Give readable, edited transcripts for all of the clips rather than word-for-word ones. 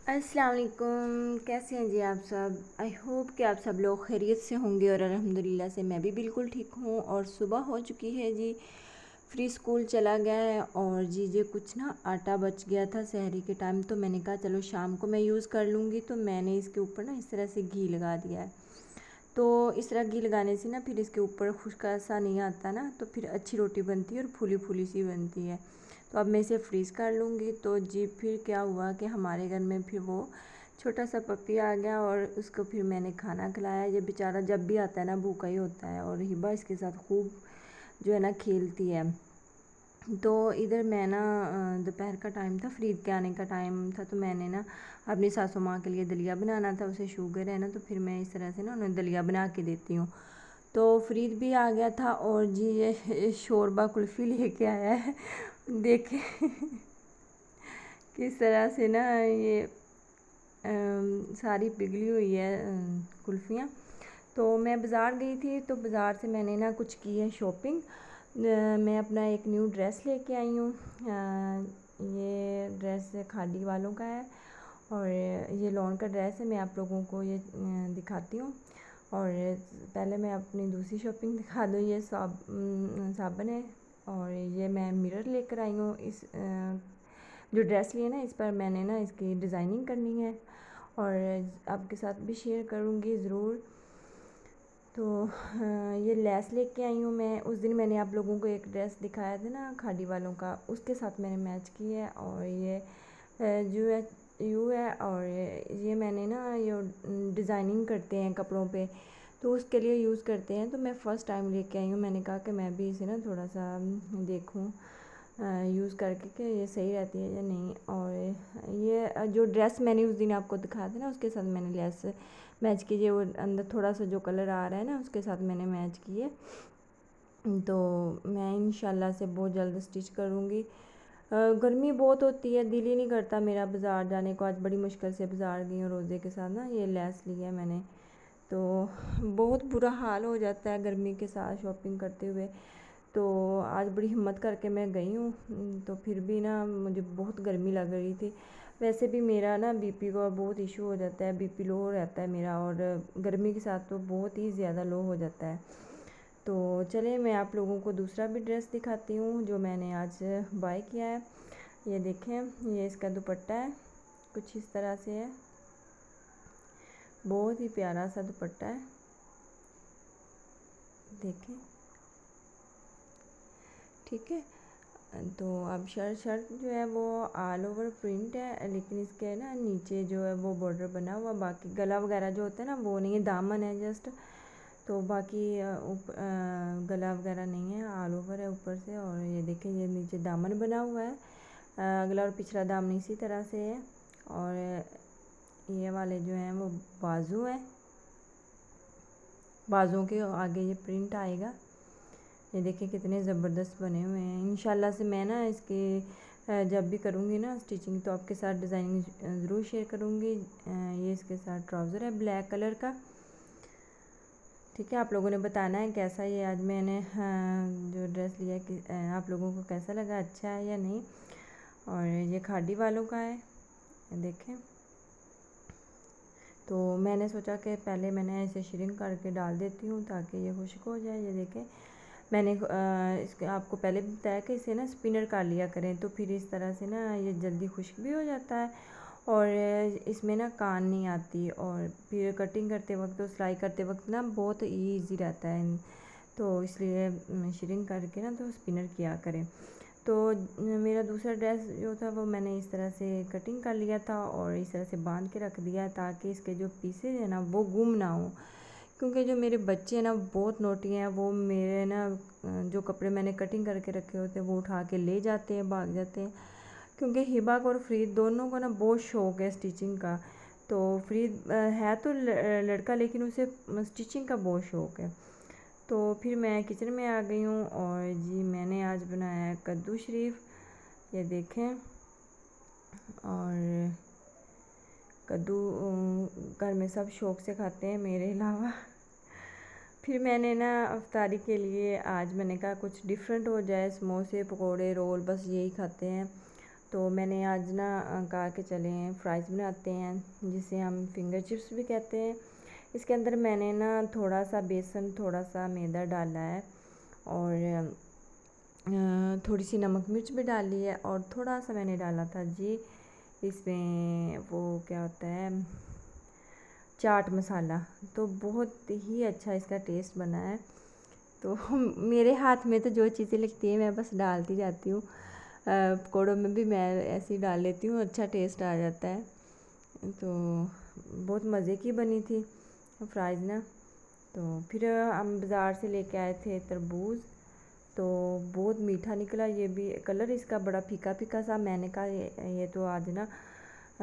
अस्सलाम वालेकुम। कैसे हैं जी आप सब। आई होप कि आप सब लोग खैरियत से होंगे और अल्हम्दुलिल्लाह से मैं भी बिल्कुल ठीक हूँ। और सुबह हो चुकी है जी, फ्री स्कूल चला गया है। और जी ये कुछ ना आटा बच गया था सहरी के टाइम, तो मैंने कहा चलो शाम को मैं यूज़ कर लूँगी। तो मैंने इसके ऊपर ना इस तरह से घी लगा दिया है। तो इस तरह घी लगाने से ना फिर इसके ऊपर खुश्का सा नहीं आता ना, तो फिर अच्छी रोटी बनती है और फूली फूली सी बनती है। तो अब मैं इसे फ्रीज़ कर लूँगी। तो जी फिर क्या हुआ कि हमारे घर में फिर वो छोटा सा पपी आ गया और उसको फिर मैंने खाना खिलाया। ये बेचारा जब भी आता है ना भूखा ही होता है, और हिबा इसके साथ खूब जो है ना खेलती है। तो इधर मैं ना दोपहर का टाइम था, फ़रीद के आने का टाइम था, तो मैंने ना अपनी सासू माँ के लिए दलिया बनाना था। उसे शुगर है ना, तो फिर मैं इस तरह से ना उन्हें दलिया बना के देती हूँ। तो फ़रीद भी आ गया था और जी ये शोरबा कुल्फ़ी लेके आया है। देखे किस तरह से ना ये सारी पिघली हुई है कुल्फ़ियाँ। तो मैं बाज़ार गई थी, तो बाज़ार से मैंने ना कुछ की है शॉपिंग। मैं अपना एक न्यू ड्रेस लेके आई हूँ। ये ड्रेस खादी वालों का है और ये लॉन का ड्रेस है। मैं आप लोगों को ये दिखाती हूँ। और पहले मैं अपनी दूसरी शॉपिंग दिखा दूँ। ये साबुन है और ये मैं मिरर लेकर आई हूँ। इस जो ड्रेस लिए ना, इस पर मैंने ना इसकी डिज़ाइनिंग करनी है और आपके साथ भी शेयर करूँगी ज़रूर। तो ये लेस लेके आई हूँ मैं। उस दिन मैंने आप लोगों को एक ड्रेस दिखाया था ना खादी वालों का, उसके साथ मैंने मैच की है। और ये जो है यू है, और ये मैंने ना ये डिज़ाइनिंग करते हैं कपड़ों पे, तो उसके लिए यूज़ करते हैं। तो मैं फ़र्स्ट टाइम लेके आई हूँ। मैंने कहा कि मैं भी इसे ना थोड़ा सा देखूँ यूज़ करके कि ये सही रहती है या नहीं। और ये जो ड्रेस मैंने उस दिन आपको दिखाया था ना, उसके साथ मैंने लेस मैच कीजिए। वो अंदर थोड़ा सा जो कलर आ रहा है ना, उसके साथ मैंने मैच किए। तो मैं इंशाल्लाह से बहुत जल्द स्टिच करूँगी। गर्मी बहुत होती है, दिल ही नहीं करता मेरा बाज़ार जाने को। आज बड़ी मुश्किल से बाज़ार गई हूँ रोज़े के साथ ना। ये लेस लिया है मैंने, तो बहुत बुरा हाल हो जाता है गर्मी के साथ शॉपिंग करते हुए। तो आज बड़ी हिम्मत करके मैं गई हूँ, तो फिर भी ना मुझे बहुत गर्मी लग रही थी। वैसे भी मेरा ना बीपी का बहुत इशू हो जाता है, बीपी लो रहता है मेरा, और गर्मी के साथ तो बहुत ही ज़्यादा लो हो जाता है। तो चलिए मैं आप लोगों को दूसरा भी ड्रेस दिखाती हूँ जो मैंने आज बाय किया है। ये देखें, ये इसका दुपट्टा है, कुछ इस तरह से है। बहुत ही प्यारा सा दुपट्टा है, देखें। ठीक है। तो अब शर्ट जो है वो ऑल ओवर प्रिंट है, लेकिन इसके ना नीचे जो है वो बॉर्डर बना हुआ। बाकी गला वगैरह जो होता है ना वो नहीं है, दामन है जस्ट। तो बाकी गला वगैरह नहीं है, ऑल ओवर है ऊपर से। और ये देखें, ये नीचे दामन बना हुआ है। अगला और पिछला दामन इसी तरह से है। और ये वाले जो हैं वो बाजू हैं, बाजुओं के आगे ये प्रिंट आएगा। ये देखिए कितने ज़बरदस्त बने हुए हैं। इंशाल्लाह से मैं ना इसके जब भी करूँगी ना स्टिचिंग, तो आपके साथ डिज़ाइनिंग ज़रूर शेयर करूँगी। ये इसके साथ ट्राउज़र है ब्लैक कलर का। ठीक है, आप लोगों ने बताना है कैसा ये आज मैंने जो ड्रेस लिया कि आप लोगों को कैसा लगा, अच्छा है या नहीं। और ये खादी वालों का है, देखें। तो मैंने सोचा कि पहले मैंने ऐसे श्रिंक करके डाल देती हूँ ताकि ये खुश्क हो जाए। ये देखें, मैंने इसके आपको पहले भी बताया कि इसे ना स्पिनर कर लिया करें, तो फिर इस तरह से ना ये जल्दी खुश्क भी हो जाता है और इसमें ना कान नहीं आती। और फिर कटिंग करते वक्त तो सिलाई करते वक्त ना बहुत ईजी रहता है। तो इसलिए श्रिंक करके ना तो स्पिनर किया करें। तो मेरा दूसरा ड्रेस जो था वो मैंने इस तरह से कटिंग कर लिया था और इस तरह से बांध के रख दिया ताकि इसके जो पीसेज हैं ना वो गुम ना हो। क्योंकि जो मेरे बच्चे हैं ना बहुत नोटी हैं, वो मेरे ना जो कपड़े मैंने कटिंग करके रखे होते हैं वो उठा के ले जाते हैं, भाग जाते हैं। क्योंकि हिबा को और फ़रीद दोनों को ना बहुत शौक़ है स्टिचिंग का। तो फ़रीद है तो लड़का, लेकिन उसे स्टिचिंग का बहुत शौक़ है। तो फिर मैं किचन में आ गई हूँ और जी मैंने आज बनाया है कद्दू शरीफ, ये देखें। और कद्दू घर में सब शौक़ से खाते हैं मेरे अलावा। फिर मैंने ना अफ्तारी के लिए आज मैंने कहा कुछ डिफरेंट हो जाए, समोसे पकोड़े रोल बस यही खाते हैं। तो मैंने आज ना कहा कि चलें फ्राइज़ बनाते हैं, जिसे हम फिंगर चिप्स भी कहते हैं। इसके अंदर मैंने ना थोड़ा सा बेसन, थोड़ा सा मैदा डाला है और थोड़ी सी नमक मिर्च भी डाली है और थोड़ा सा मैंने डाला था जी इसमें वो क्या होता है, चाट मसाला। तो बहुत ही अच्छा इसका टेस्ट बना है। तो मेरे हाथ में तो जो चीज़ें लगती हैं मैं बस डालती जाती हूँ। पकौड़ों में भी मैं ऐसे ही डाल लेती हूँ, अच्छा टेस्ट आ जाता है। तो बहुत मज़े की बनी थी फ्राइज़ ना। तो फिर हम बाज़ार से लेके आए थे तरबूज, तो बहुत मीठा निकला। ये भी कलर इसका बड़ा फीका फीका सा, मैंने कहा ये तो आज ना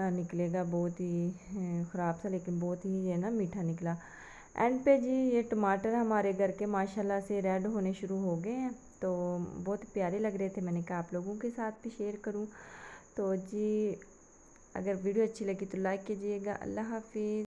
निकलेगा बहुत ही ख़राब सा, लेकिन बहुत ही ये ना मीठा निकला। एंड पे जी ये टमाटर हमारे घर के माशाल्लाह से रेड होने शुरू हो गए हैं, तो बहुत प्यारे लग रहे थे। मैंने कहा आप लोगों के साथ भी शेयर करूं। तो जी अगर वीडियो अच्छी लगी तो लाइक कीजिएगा। अल्लाह हाफिज़।